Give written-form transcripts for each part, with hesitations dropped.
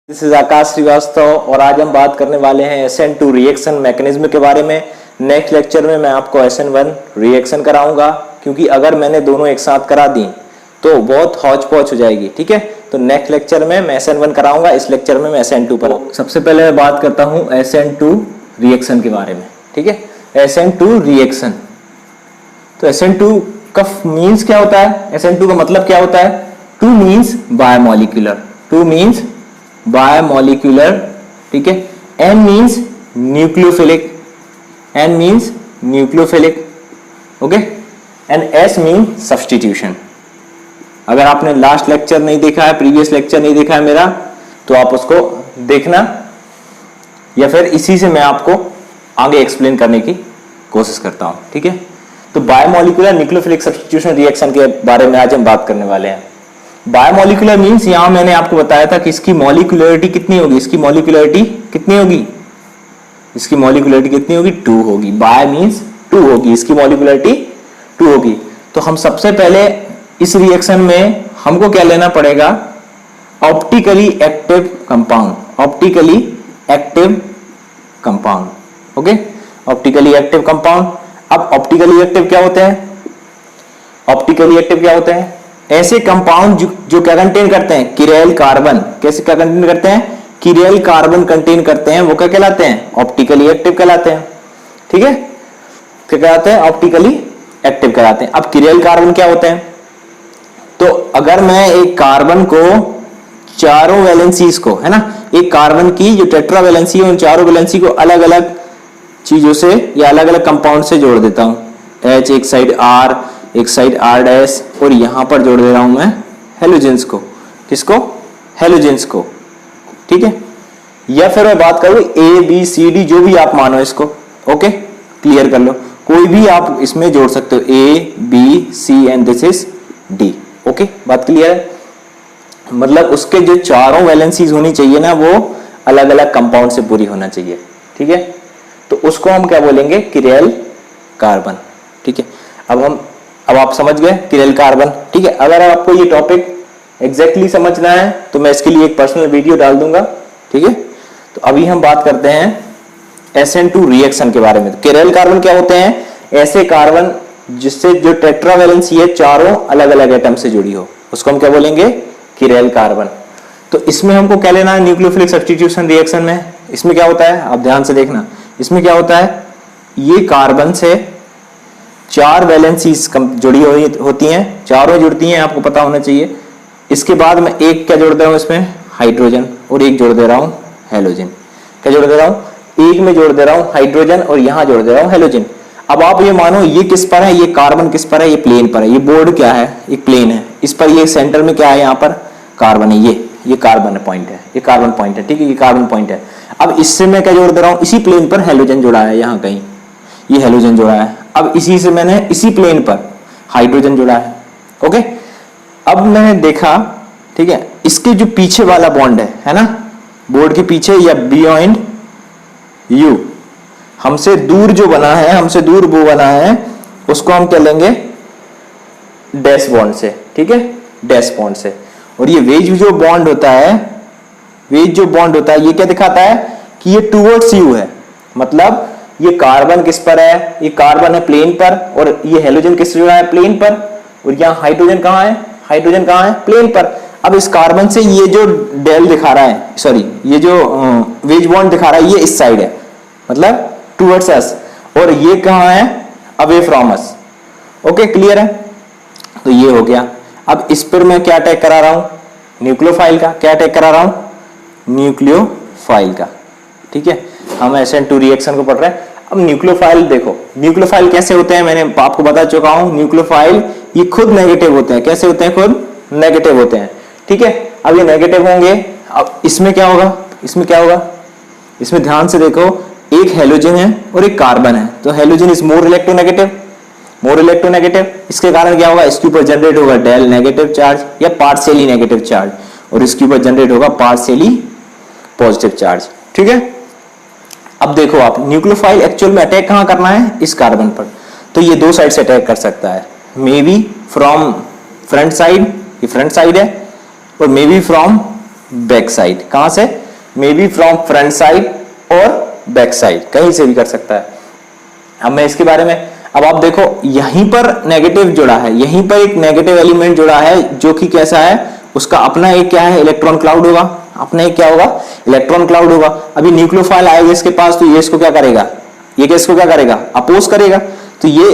This is आकाश श्रीवास्तव और आज हम बात करने वाले हैं SN2 रिएक्शन मैकेनिज्म के बारे में। नेक्स्ट लेक्चर में मैं आपको SN1 रिएक्शन कराऊंगा, क्योंकि अगर मैंने दोनों एक साथ करा दी तो बहुत हौच पौच हो जाएगी। ठीक है, तो नेक्स्ट लेक्चर में मैं SN1 कराऊंगा, इस लेक्चर में मैं SN2 पर। सबसे पहले मैं बात करता हूं SN2 रिएक्शन के बारे में। ठीक है, SN2 रिएक्शन, तो SN2 का मीन्स क्या होता है, SN2 का मतलब क्या होता है। 2 मीन्स बायोमोलिकुलर, 2 मीन्स बायोमोलिकुलर, ठीक है। N means nucleophilic, N means nucleophilic, okay, and S mean substitution. अगर आपने लास्ट लेक्चर नहीं देखा है, प्रीवियस लेक्चर नहीं देखा है मेरा, तो आप उसको देखना, या फिर इसी से मैं आपको आगे एक्सप्लेन करने की कोशिश करता हूं। ठीक है, तो बायोमोलिकुलर न्यूक्लियोफिलिक सब्स्टिट्यूशन रिएक्शन के बारे में आज हम बात करने वाले हैं। बायोमोलिकुलर मीन्स यहां मैंने आपको बताया था कि इसकी मॉलिक्यूलरिटी कितनी होगी, इसकी मॉलिक्यूलरिटी कितनी होगी, इसकी मॉलिक्यूलरिटी कितनी होगी, 2 होगी। बायो मीन्स 2 होगी, इसकी मॉलिक्यूलरिटी 2 होगी। तो हम सबसे पहले इस रिएक्शन में हमको क्या लेना पड़ेगा, optically active compound, optically active compound, okay, optically active compound. अब ऑप्टिकली एक्टिव क्या होते हैं, ऑप्टिकली एक्टिव क्या होते हैं, ऐसे कंपाउंड जो क्या कंटेन करते हैं, किरेल कार्बन। कैसे क्या कंटेन करते हैं, किरेल कार्बन कंटेन करते हैं, वो क्या कहलाते हैं, ऑप्टिकली एक्टिव कहलाते हैं। ठीक है, क्या कहलाते हैं, ऑप्टिकली एक्टिव कहलाते हैं। अब किरेल कार्बन क्या होते हैं, तो अगर मैं एक कार्बन को चारों वैलेंसीज को, है ना, एक कार्बन की जो टेट्रा वैलेंसी है उन चारों वैलेंसी को अलग अलग चीजों से या अलग अलग कंपाउंड से जोड़ देता हूं, H एक साइड R, एक साइड R' और यहां पर जोड़ दे रहा हूं मैं हेलोजेंस को। किसको, हेलोजेंस को। ठीक है, या फिर मैं बात करूं ABCD, जो भी आप मानो इसको, ओके, क्लियर कर लो, कोई भी आप इसमें जोड़ सकते हो, A, B, C and this is D। Okay, बात क्लियर है, मतलब उसके जो चारों वैलेंसीज होनी चाहिए ना, वो अलग अलग कंपाउंड से पूरी होना चाहिए। ठीक है, तो उसको हम क्या बोलेंगे, किरेल कार्बन। ठीक है, अब आप समझ गए किरेल कार्बन। ठीक है, अगर आपको ये टॉपिक एग्जैक्टली समझना है तो मैं इसके लिए एक पर्सनल वीडियो डाल दूंगा। ठीक है, तो अभी हम बात करते हैं SN2 रिएक्शन के बारे में। तो किरेल कार्बन क्या होते हैं, ऐसे कार्बन जिससे जो टेट्रा वैलेंसी है चारों अलग अलग एटम से जुड़ी हो, उसको हम क्या बोलेंगे, किरेल कार्बन। तो इसमें हमको क्या लेना है, न्यूक्लियोफिलिक सब्स्टिट्यूशन रिएक्शन में इसमें क्या होता है, आप ध्यान से देखना, इसमें क्या होता है, ये कार्बन से 4 वैलेंसीज जुड़ी होती हैं, चारों जुड़ती हैं, आपको पता होना चाहिए। इसके बाद मैं एक क्या जोड़ दे रहा हूं इसमें, हाइड्रोजन, और एक जोड़ दे रहा हूं हेलोजन। क्या जोड़ दे रहा हूं, एक में जोड़ दे रहा हूं हाइड्रोजन और यहां जोड़ दे रहा हूं हेलोजन। अब आप ये मानो ये किस पर है, ये कार्बन किस पर है, ये प्लेन पर है, ये बोर्ड क्या है, एक प्लेन है, इस पर ये सेंटर में क्या है, यहाँ पर कार्बन है, ये कार्बन पॉइंट है, ये कार्बन पॉइंट है। ठीक है, ये कार्बन पॉइंट है। अब इससे मैं क्या जोड़ दे रहा हूं, इसी प्लेन पर हेलोजन जोड़ा है, यहाँ कहीं ये हेलोजन जोड़ा है। अब इसी से मैंने इसी प्लेन पर हाइड्रोजन जोड़ा है। ओके, अब मैंने देखा, ठीक है, इसके जो पीछे वाला बॉन्ड है ना, बोर्ड के पीछे या बियॉन्ड यू, हमसे दूर जो बना है, हमसे दूर वो बना है, उसको हम क्या लेंगे, डैश बॉन्ड से। ठीक है, डैश बॉन्ड से। और ये वेज जो बॉन्ड होता है, वेज जो बॉन्ड होता है, ये क्या दिखाता है कि ये टूवर्ड्स यू है, मतलब ये कार्बन किस पर है, ये कार्बन है प्लेन पर, और ये हेलोजन किस जुड़ा है, प्लेन पर, और यहाँ हाइड्रोजन कहाँ है, हाइड्रोजन कहाँ है, प्लेन पर। अब इस कार्बन से ये जो डेल दिखा रहा है, सॉरी, ये जो वेज बॉन्ड दिखा रहा है, ये इस साइड है, मतलब टूवर्ड्स अस, और ये कहाँ है, away from us. Okay, clear है, तो ये हो गया। अब इस पर मैं क्या अटैक करा रहा हूं, न्यूक्लियोफाइल का, क्या अटैक करा रहा हूं, न्यूक्लियोफाइल का। ठीक है, हम SN2 रिएक्शन को पढ़ रहे हैं। अब न्यूक्लियोफाइल देखो, न्यूक्लियोफाइल कैसे होते हैं, मैंने आपको बता चुका हूं, न्यूक्लियोफाइल ये खुद नेगेटिव होते हैं। कैसे होते हैं, खुद नेगेटिव होते हैं। ठीक है, अब ये नेगेटिव होंगे। अब इसमें क्या होगा, इसमें क्या होगा, इसमें ध्यान से देखो, एक हेलोजन है और एक कार्बन है, तो halogen is more electronegative, more electronegative. इसके कारण क्या होगा, इसके ऊपर जनरेट होगा डेल नेगेटिव चार्ज या पार्शियली नेगेटिव चार्ज, और इसके ऊपर जनरेट होगा पार्शियली पॉजिटिव चार्ज। ठीक है, अब देखो आप, न्यूक्लियोफाइल एक्चुअल में अटैक कहां करना है, इस कार्बन पर, तो ये 2 साइड से अटैक कर सकता है, may be from front side, ये फ्रंट साइड है, और may be from back side. कहां से? May be from front side और बैक साइड, कहीं से भी कर सकता है। अब मैं इसके बारे में, अब आप देखो यहीं पर नेगेटिव जुड़ा है, यहीं पर एक नेगेटिव एलिमेंट जुड़ा है जो कि कैसा है, उसका अपना एक क्या है, इलेक्ट्रॉन क्लाउड होगा, अपना एक क्या होगा, इलेक्ट्रॉन क्लाउड होगा। अभी न्यूक्लियोफाइल आएगा इसके पास, तो ये इसको क्या करेगा, ये इसको क्या करेगा, अपोज करेगा। तो ये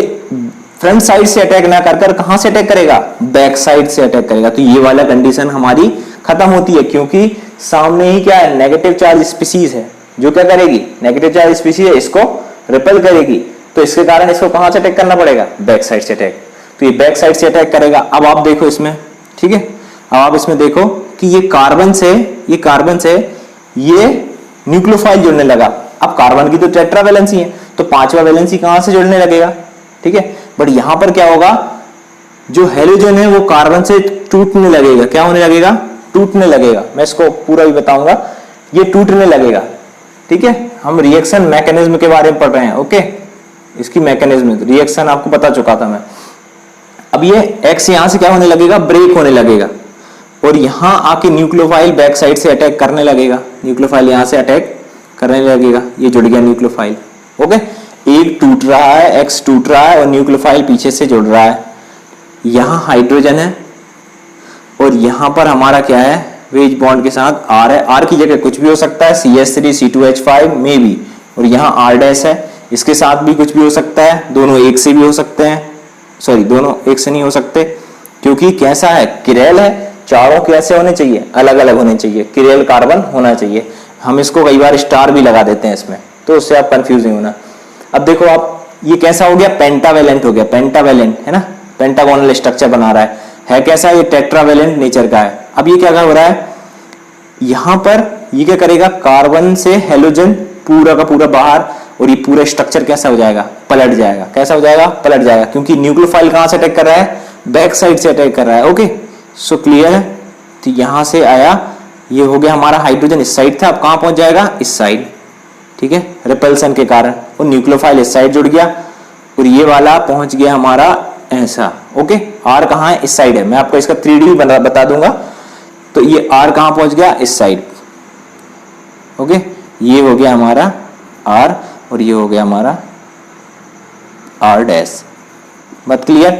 फ्रंट साइड से अटैक ना कर कहां से अटैक करेगा, बैक साइड से अटैक करेगा। तो ये वाला कंडीशन हमारी खत्म होती है, क्योंकि सामने ही क्या है, नेगेटिव चार्ज स्पीसीज है, जो क्या करेगी, नेगेटिव चार्ज स्पीसीज है, इसको रिपेल करेगी। तो इसके कारण इसको कहां से अटैक करना पड़ेगा, बैक साइड से अटैक। तो ये बैक साइड से अटैक करेगा। अब आप देखो इसमें, ठीक है, अब आप इसमें देखो कि ये कार्बन से ये न्यूक्लियोफाइल जुड़ने लगा। अब कार्बन की तो टेट्रा वैलेंसी है, तो पांचवा वैलेंसी कहां से जुड़ने लगेगा, ठीक है। बट यहां पर क्या होगा, जो हेलोजन है वो कार्बन से टूटने लगेगा। क्या होने लगेगा, टूटने लगेगा। मैं इसको पूरा भी बताऊंगा, ये टूटने लगेगा, ठीक है। हम रिएक्शन मैकेनिज्म के बारे में पढ़ रहे हैं, ओके। इसकी मैकेनिज्म, रिएक्शन आपको बता चुका था मैं। अब ये एक्स यहां से क्या होने लगेगा, ब्रेक होने लगेगा, और यहां आके न्यूक्लियोफाइल बैक साइड से अटैक करने लगेगा। न्यूक्लियोफाइल यहां से अटैक करने लगेगा, ये जुड़ गया न्यूक्लियोफाइल, ओके। एक टूट रहा है, एक्स टूट रहा है, और न्यूक्लियोफाइल पीछे से जुड़ रहा है। यहां हाइड्रोजन है, और यहां पर हमारा क्या है, वेज बॉन्ड के साथ आर है। आर की जगह कुछ भी हो सकता है, CH3 C2H5 में भी, और यहां R डैश है, इसके साथ भी कुछ भी हो सकता है। दोनों एक से भी हो सकते हैं, सॉरी दोनों एक से नहीं हो सकते, क्योंकि कैसा है, किरेल है। चारों कैसे होने चाहिए, अलग अलग होने चाहिए, किरेल कार्बन होना चाहिए। हम इसको कई बार स्टार भी लगा देते हैं इसमें, तो उससे आप कंफ्यूज नहीं होना। अब देखो आप, ये कैसा हो गया, पेंटावेलेंट हो गया, पेंटावेलेंट है ना, पेंटागोनल स्ट्रक्चर बना रहा है कैसा, ये टेट्रावेलेंट नेचर का है। अब ये क्या हो रहा है, यहां पर ये क्या करेगा, कार्बन से हेलोजन पूरा का पूरा बाहर, और ये पूरा स्ट्रक्चर कैसा हो जाएगा, पलट जाएगा। कैसा हो जाएगा, पलट जाएगा, क्योंकि न्यूक्लियोफाइल कहां से अटैक कर रहा है, बैक साइड से अटैक कर रहा है, ओके। सो क्लियर है। तो यहां से आया, ये हो गया हमारा हाइड्रोजन इस साइड था, अब कहां पहुंच जाएगा, इस साइड, ठीक है, रिपल्सन के कारण, और न्यूक्लियोफाइल इस साइड जुड़ गया, और ये वाला पहुंच गया हमारा ऐसा, ओके। आर कहां है, इस साइड है, मैं आपको इसका 3D बता दूंगा। तो ये आर कहां पहुंच गया, इस साइड, ओके। ये हो गया हमारा आर, और ये हो गया हमारा आर डैश। बात क्लियर।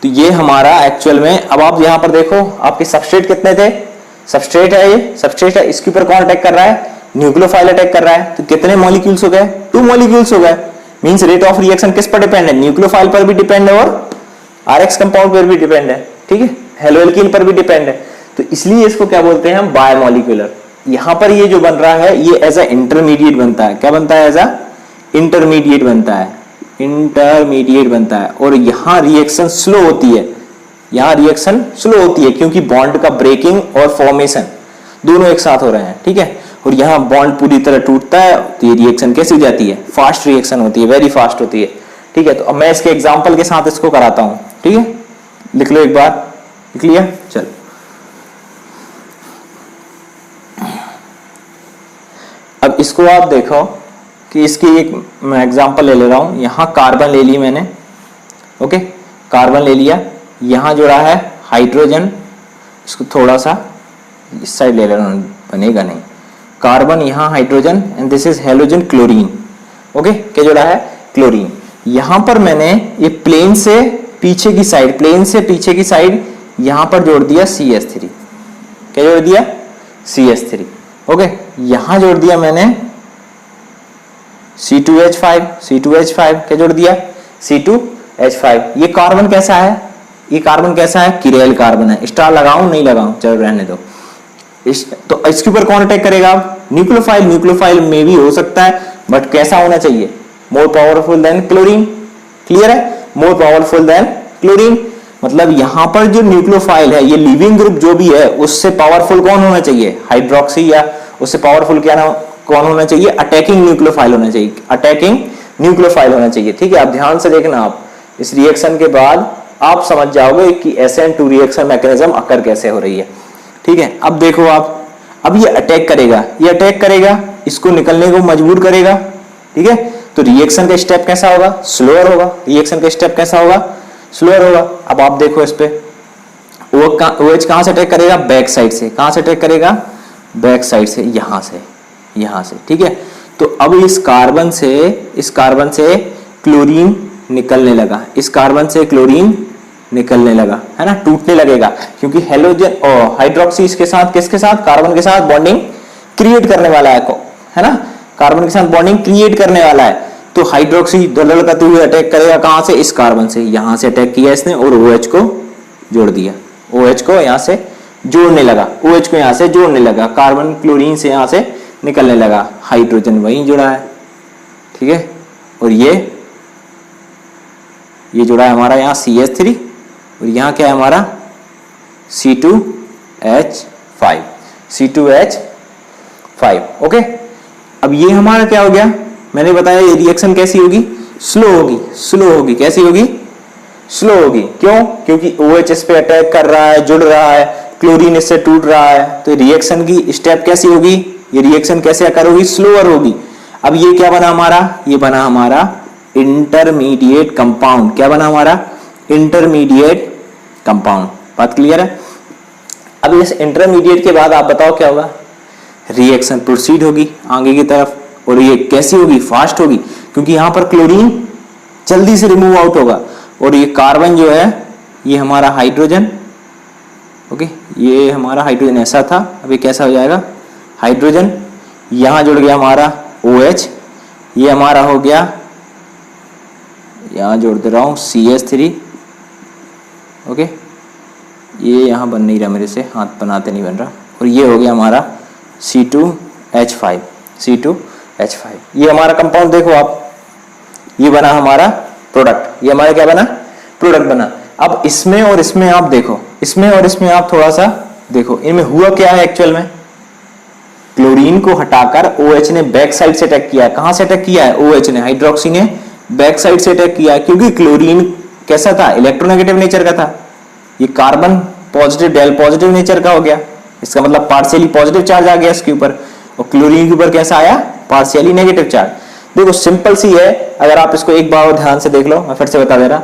तो ये हमारा एक्चुअल में, अब आप यहां पर देखो आपके सबस्ट्रेट कितने थे, सबस्ट्रेट है, ये सबस्ट्रेट है, इसके ऊपर कौन अटैक कर रहा है, न्यूक्लियोफाइल अटैक कर रहा है। तो कितने मॉलिक्यूल्स हो गए, 2 मॉलिक्यूल्स हो गए। मींस रेट ऑफ रिएक्शन किस पर डिपेंड है, न्यूक्लियोफाइल पर भी डिपेंड है, और आरएक्स कंपाउंड पर भी डिपेंड है, ठीक है, हेलोएल्कीन पर भी डिपेंड है। तो इसलिए इसको क्या बोलते हैं हम, बायोमॉलिक्यूलर। यहां पर ये जो बन रहा है, ये एज अ इंटरमीडिएट बनता है। क्या बनता है, एज अ इंटरमीडिएट बनता है, इंटरमीडिएट बनता है। और यहां रिएक्शन स्लो होती है, यहां रिएक्शन स्लो होती है, क्योंकि बॉन्ड का ब्रेकिंग और फॉर्मेशन दोनों एक साथ हो रहे हैं, ठीक है। और यहां बॉन्ड पूरी तरह टूटता है, तो ये रिएक्शन कैसी हो जाती है, फास्ट रिएक्शन होती है, वेरी फास्ट होती है, ठीक है। तो अब मैं इसके एग्जांपल के साथ इसको कराता हूं, ठीक है। लिख लो एक बार, लिख लिया, चल। अब इसको आप देखो कि इसकी एक मैं एग्जांपल ले रहा हूं। यहां कार्बन ले ली मैंने, ओके, कार्बन ले लिया, यहां जुड़ा है हाइड्रोजन, इसको थोड़ा सा इस साइड ले रहा हूं, बनेगा नहीं। कार्बन, यहां hydrogen, and this is halogen chlorine, okay. क्या जुड़ा है, क्लोरीन। यहां पर मैंने ये प्लेन से पीछे की साइड, प्लेन से पीछे की साइड यहां पर जोड़ दिया CH3। क्या जोड़ दिया, CH3, ओके। यहां जोड़ दिया मैंने C2H5, C2H5 क्या जोड़ दिया, C2H5। ये कार्बन कैसा है, ये कार्बन कैसा है, किरेल कार्बन है। स्टार लगाऊं नहीं लगाऊं, चलो रहने दो। तो इसके ऊपर कौन अटैक करेगा, न्यूक्लियोफाइल। न्यूक्लियोफाइल में भी हो सकता है, बट कैसा होना चाहिए, more powerful than chlorine. Clear है, मोर पावरफुल देन क्लोरीन। मतलब यहां पर जो न्यूक्लियोफाइल है, ये लिविंग ग्रुप जो भी है, उससे पावरफुल कौन होना चाहिए, हाइड्रोक्सी, या उससे पावरफुल क्या ना कौन होना चाहिए, अटैकिंग न्यूक्लियोफाइल होना चाहिए, अटैकिंग न्यूक्लियोफाइल होना चाहिए, ठीक है। आप ध्यान से देखना, आप इस रिएक्शन के बाद आप समझ जाओगे कि SN2 रिएक्शन मैकेनिज्म अकर कैसे हो रही है, ठीक है। अब देखो आप, अब ये अटैक करेगा, ये अटैक करेगा, इसको निकलने को मजबूर करेगा, ठीक है। तो रिएक्शन का स्टेप कैसा होगा, स्लोअर होगा। रिएक्शन का स्टेप कैसा होगा, स्लोअर होगा। अब आप देखो इस पे OH कहां से अटैक करेगा? बैक साइड से। कहां से अटैक करेगा? बैक साइड से, यहां से, ठीक है। तो अब इस कार्बन से क्लोरीन निकलने लगा, इस कार्बन से क्लोरीन निकलने लगा, है ना, टूटने लगेगा, क्योंकि हेलोजन और हाइड्रोक्सी इसके साथ, किसके साथ? कार्बन के साथ बॉन्डिंग क्रिएट करने वाला है ना, कार्बन के साथ बॉन्डिंग क्रिएट करने वाला है। तो हाइड्रोक्सी दलदल करते हुए अटैक करेगा कहां से? इस कार्बन से। यहां से अटैक किया इसने और OH को जोड़ दिया, OH को यहां से जोड़ने लगा, OH को यहां से जोड़ने लगा, कार्बन क्लोरीन से यहां से निकलने लगा, हाइड्रोजन वहीं जुड़ा है, ठीक है। और ये जुड़ा है हमारा यहाँ CH3 और यहाँ क्या है हमारा? C2H5, C2H5, okay. अब ये हमारा क्या हो गया? मैंने बताया ये रिएक्शन कैसी होगी? स्लो होगी। कैसी होगी? स्लो होगी। क्यों? क्योंकि OH इस पे अटैक कर रहा है, जुड़ रहा है, क्लोरीन इससे टूट रहा है, तो रिएक्शन की स्टेप कैसी होगी? ये रिएक्शन कैसे अकर होगी? स्लोअर होगी। अब ये क्या बना हमारा? ये बना हमारा इंटरमीडिएट कंपाउंड। क्या बना हमारा? Intermediate compound. बात क्लियर है? अब इस इंटरमीडिएट के बाद आप बताओ क्या होगा? रिएक्शन प्रोसीड होगी आगे की तरफ, और ये कैसी होगी? फास्ट होगी, क्योंकि यहां पर क्लोरीन जल्दी से रिमूव आउट होगा, और ये कार्बन जो है ये हमारा हाइड्रोजन, ओके, ये हमारा हाइड्रोजन ऐसा था, अब ये कैसा हो जाएगा? हाइड्रोजन। यहां जुड़ गया हमारा OH, ये हमारा हो गया, यहां जोड़ दे रहा हूं CH3, ओके, ये यहां बन नहीं रहा मेरे से, हाथ बनाते नहीं बन रहा, और ये हो गया हमारा C2H5, C2H5। ये हमारा कंपाउंड देखो आप, ये बना हमारा प्रोडक्ट, ये हमारा क्या बना? प्रोडक्ट बना। अब इसमें और इसमें आप देखो, इसमें और इसमें आप थोड़ा सा देखो, इनमें हुआ क्या है एक्चुअल में? क्लोरीन को हटाकर OH ने बैक साइड से अटैक किया है। कहां से अटैक किया है? OH ने, हाइड्रोक्सी ने बैक साइड से अटैक किया, क्योंकि क्लोरीन कैसा था? इलेक्ट्रोनेगेटिव नेचर का था, ये कार्बन पॉजिटिव डेल पॉजिटिव नेचर का हो गया, इसका मतलब पार्शियली पॉजिटिव चार्ज आ गया इसके ऊपर, और क्लोरीन के ऊपर कैसा आया? Partially negative charge. देखो सिंपल सी है, अगर आप इसको एक बार ध्यान से देख लो, मैं फिर से बता दे रहा,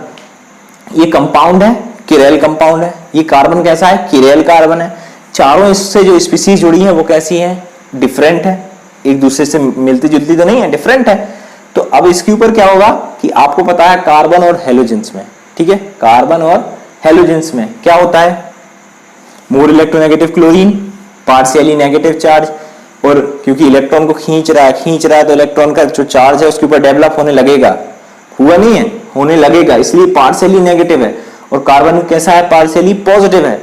ये कंपाउंड है, किरेल कंपाउंड है, ये कार्बन कैसा है? किरेल कार्बन है। चारों इससे जो स्पीसीज जुड़ी है वो कैसी है? डिफरेंट है, एक दूसरे से मिलती जुलती तो नहीं है, डिफरेंट है। तो अब इसके ऊपर क्या होगा कि आपको पता है कार्बन और हेलोजेंस में, ठीक है, कार्बन और हेलोजेंस में क्या होता है? More electronegative chlorine, partially negative charge, और क्योंकि इलेक्ट्रॉन को खींच रहा है तो इलेक्ट्रॉन का जो चार्ज है उसके ऊपर डेवलप होने लगेगा, हुआ नहीं है, होने लगेगा, इसलिए पार्शियली नेगेटिव है। और कार्बन कैसा है? पार्शियली पॉजिटिव है।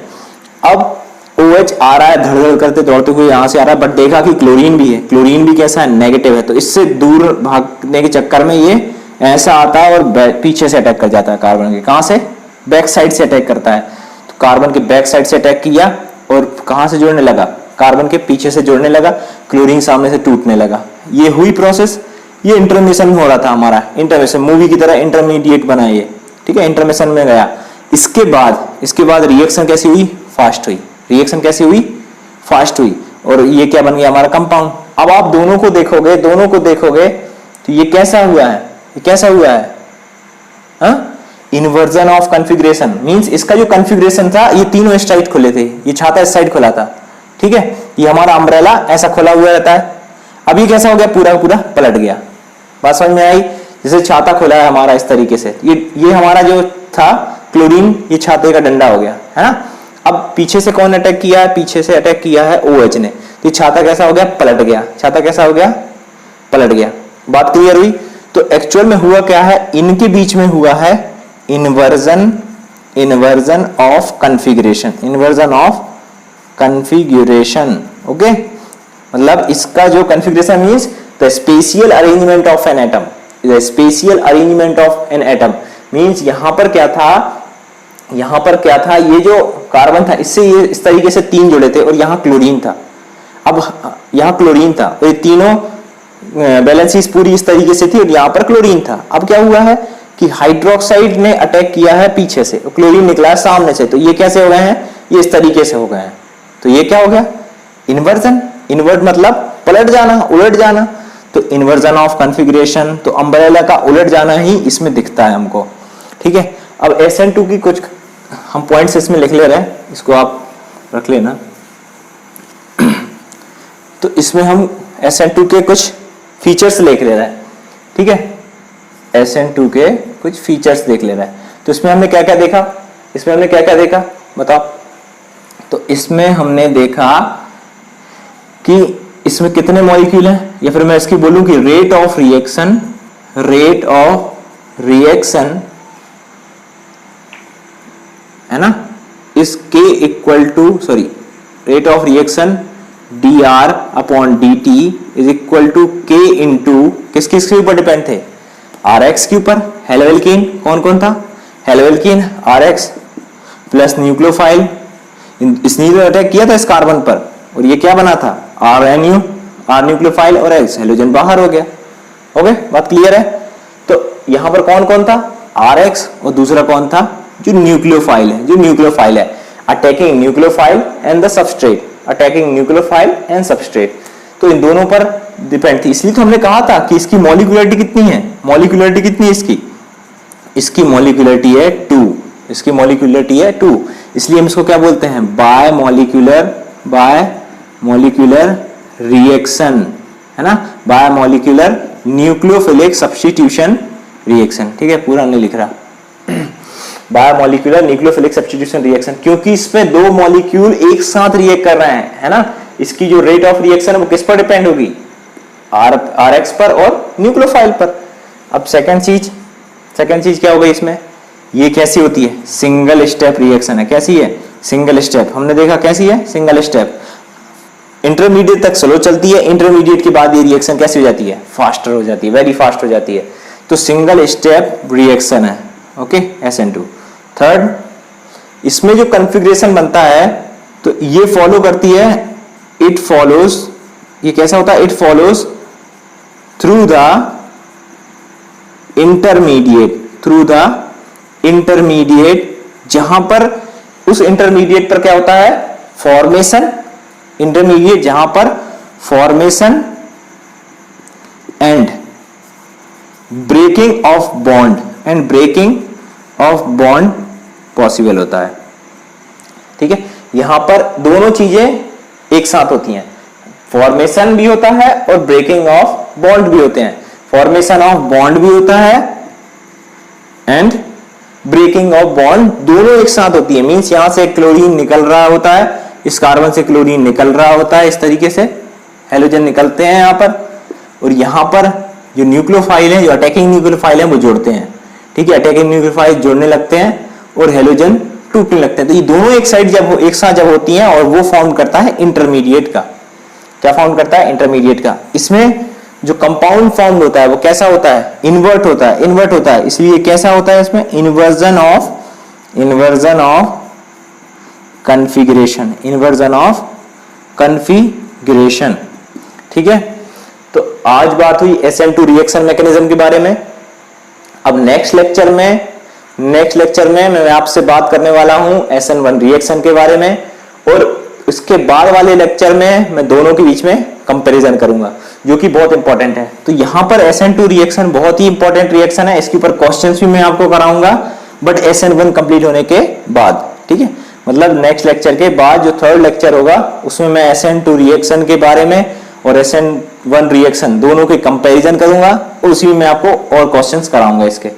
अब OH आ रहा है धड़-धड़ करते दौड़ते हुए, यहां से आ रहा है, बट देखा कि क्लोरीन भी है, क्लोरीन भी कैसा है? नेगेटिव है, तो इससे दूर भागने के चक्कर में ये ऐसा आता है और पीछे से अटैक कर जाता है कार्बन के। कहां से? बैक साइड से अटैक करता है। तो कार्बन के बैक साइड से अटैक किया और कहां से जुड़ने लगा? कार्बन के पीछे से जुड़ने लगा, क्लोरीन सामने से टूटने लगा। ये हुई प्रोसेस, ये इंटरमिशन हो रहा था हमारा, इंटरमिशन मूवी की तरह इंटरमीडिएट बना ये, ठीक है, इंटरमिशन में गया। इसके बाद रिएक्शन कैसी हुई? फास्ट हुई। रिएक्शन कैसी हुई? फास्ट हुई, और ये क्या बन गया? हमारा कंपाउंड। अब आप दोनों को देखोगे तो ये कैसा हुआ है? ये कैसा हुआ है? इन्वर्जन ऑफ कॉन्फ़िगरेशन, मींस इसका जो कॉन्फ़िगरेशन था, ये तीनों इस साइड खुले थे, ये छाता इस साइड खुला था, ठीक है, ये हमारा अम्ब्रेला ऐसा खुला हुआ रहता है। अब ये कैसा हो गया? पूरा पूरा पलट गया। बात समझ में आई? जैसे छाता खुला है हमारा इस तरीके से, ये हमारा जो था क्लोरीन, ये छाते का डंडा हो गया, है ना। अब पीछे से कौन अटैक किया है? पीछे से अटैक किया है OH ने, तो छाता कैसा हो गया? पलट गया। छाता कैसा हो गया? पलट गया। बात क्लियर हुई? तो एक्चुअल में हुआ क्या है? इनके बीच में हुआ है inversion of configuration, inversion of configuration, okay. मतलब इसका जो configuration means the spatial arrangement of an atom, the spatial arrangement of an atom means यहां पर क्या था? ये जो कार्बन था इससे ये इस तरीके से तीन जुड़े थे और यहां क्लोरीन था। अब यहां क्लोरीन था, तो ये तीनों बैलेंसीज पूरी इस तरीके से थी और यहां पर क्लोरीन था। अब क्या हुआ है कि हाइड्रोक्साइड ने अटैक किया है पीछे से, क्लोरीन निकला है सामने से, तो ये कैसे हो गए हैं? ये इस तरीके से हो गए हैं। तो ये क्या हो गया? इन्वर्जन। इन्वर्ट मतलब पलट जाना, उलट जाना। तो इन्वर्जन ऑफ कॉन्फ़िगरेशन, तो अम्ब्रेला का उलट जाना ही इसमें दिखता है हमको, ठीक है। अब SN2 की कुछ हम पॉइंट्स इसमें लिख ले रहे हैं, इसको आप रख लेना। तो इसमें हम SN2 के कुछ फीचर्स देख ले रहे हैं, ठीक है, SN2 के कुछ फीचर्स देख ले रहे हैं। तो इसमें हमने क्या क्या देखा, इसमें हमने क्या क्या देखा बताओ। तो इसमें हमने देखा कि इसमें कितने मॉलिक्यूल हैं, या फिर मैं इसकी बोलूं कि रेट ऑफ रिएक्शन है ना, इस K equal to rate of reaction dr upon dt is equal to K into किसके ऊपर डिपेंड थे, Rx के ऊपर। हेलोएल्कीन कौन कौन था, हेलोएल्कीन Rx प्लस न्यूक्लियोफाइल, इसने जो अटैक किया था इस कार्बन पर, और ये क्या बना था, RNU, R न्यूक्लियोफाइल और X हेलोजन बाहर हो गया। ओके, बात क्लियर है। तो यहां पर कौन कौन था, Rx, और दूसरा कौन था, जो न्यूक्लियोफाइल है, attacking nucleophile and the substrate, attacking nucleophile and substrate. तो इन दोनों पर डिपेंड थी। इसलिए तो हमने कहा था कि इसकी मॉलिक्यूलरिटी कितनी है, मॉलिक्यूलरिटी कितनी है इसकी मॉलिक्यूलरिटी है 2, इसकी मॉलिक्यूलरिटी है 2। इसलिए हम इसको क्या बोलते हैं, बाय मॉलिक्यूलर रिएक्शन, है ना, bye molecular nucleophilic substitution reaction. ठीक है, पूरा नहीं लिख रहा, बायोमोलिकुलर न्यूक्लियोफिलिक सब्स्टिट्यूशन रिएक्शन, क्योंकि इसमें दो मॉलिक्यूल एक साथ रिएक्ट कर रहे हैं, है ना। इसकी जो रेट ऑफ रिएक्शन है वो किस पर डिपेंड होगी, Rx पर और न्यूक्लियोफाइल पर। अब सेकंड चीज क्या हो गई इसमें, ये कैसी होती है, सिंगल स्टेप रिएक्शन है। कैसी है, सिंगल स्टेप। हमने देखा कैसी है, सिंगल स्टेप। इंटरमीडिएट तक स्लो चलती है, इंटरमीडिएट के बाद ये रिएक्शन कैसी हो जाती है, फास्टर हो जाती है, वेरी फास्ट हो जाती है। तो सिंगल स्टेप रिएक्शन है, ओके, SN2। थर्ड, इसमें जो कॉन्फ़िगरेशन बनता है तो ये फॉलो करती है, इट फॉलोज, ये कैसा होता है, it follows through the intermediate, जहां पर उस इंटरमीडिएट पर क्या होता है, फॉर्मेशन, इंटरमीडिएट जहां पर formation and breaking of bond possible होता है। ठीक है, यहां पर दोनों चीजें एक साथ होती हैं, फॉर्मेशन भी होता है और ब्रेकिंग ऑफ बॉन्ड भी होते हैं। फॉर्मेशन ऑफ बॉन्ड भी होता है एंड ब्रेकिंग ऑफ बॉन्ड दोनों एक साथ होती है। मींस यहां से क्लोरीन निकल रहा होता है, इस कार्बन से क्लोरीन निकल रहा होता है, इस तरीके से हेलोजन निकलते हैं यहां पर, और यहां पर जो न्यूक्लियोफाइल है, जो अटैकिंग न्यूक्लियोफाइल है, वो जोड़ते हैं। ठीक है, अटैकिंग न्यूक्लियोफाइल जोड़ने लगते हैं और हेलोजन टूटने लगते हैं। तो ये दोनों एक साथ जब होती हैं, और वो फॉर्म करता है इंटरमीडिएट का। क्या फॉर्म करता है, इंटरमीडिएट का। इसमें जो कंपाउंड फॉर्म होता है वो कैसा होता है, इन्वर्ट होता है। इसलिए कैसा होता है, इसमें इन्वर्जन ऑफ कन्फिगरेशन। ठीक है, तो आज बात हुई SN2 रिएक्शन मैकेनिज्म के बारे में। अब नेक्स्ट लेक्चर में मैं आपसे बात करने वाला हूं SN1 रिएक्शन के बारे में, और उसके बाद वाले लेक्चर में मैं दोनों के बीच में कंपैरिजन करूंगा, जो कि बहुत इंपॉर्टेंट है। तो यहां पर SN2 रिएक्शन बहुत ही इंपॉर्टेंट रिएक्शन है, इसके ऊपर क्वेश्चंस भी मैं आपको कराऊंगा, बट SN1 कंप्लीट होने के बाद। ठीक है, मतलब नेक्स्ट लेक्चर के बाद जो थर्ड लेक्चर होगा उसमें मैं SN2 रिएक्शन के बारे में और SN1 रिएक्शन दोनों के कंपैरिजन करूंगा, और उसी में मैं आपको और क्वेश्चंस कराऊंगा इसके।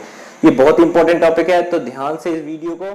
ये बहुत इंपॉर्टेंट टॉपिक है, तो ध्यान से इस वीडियो को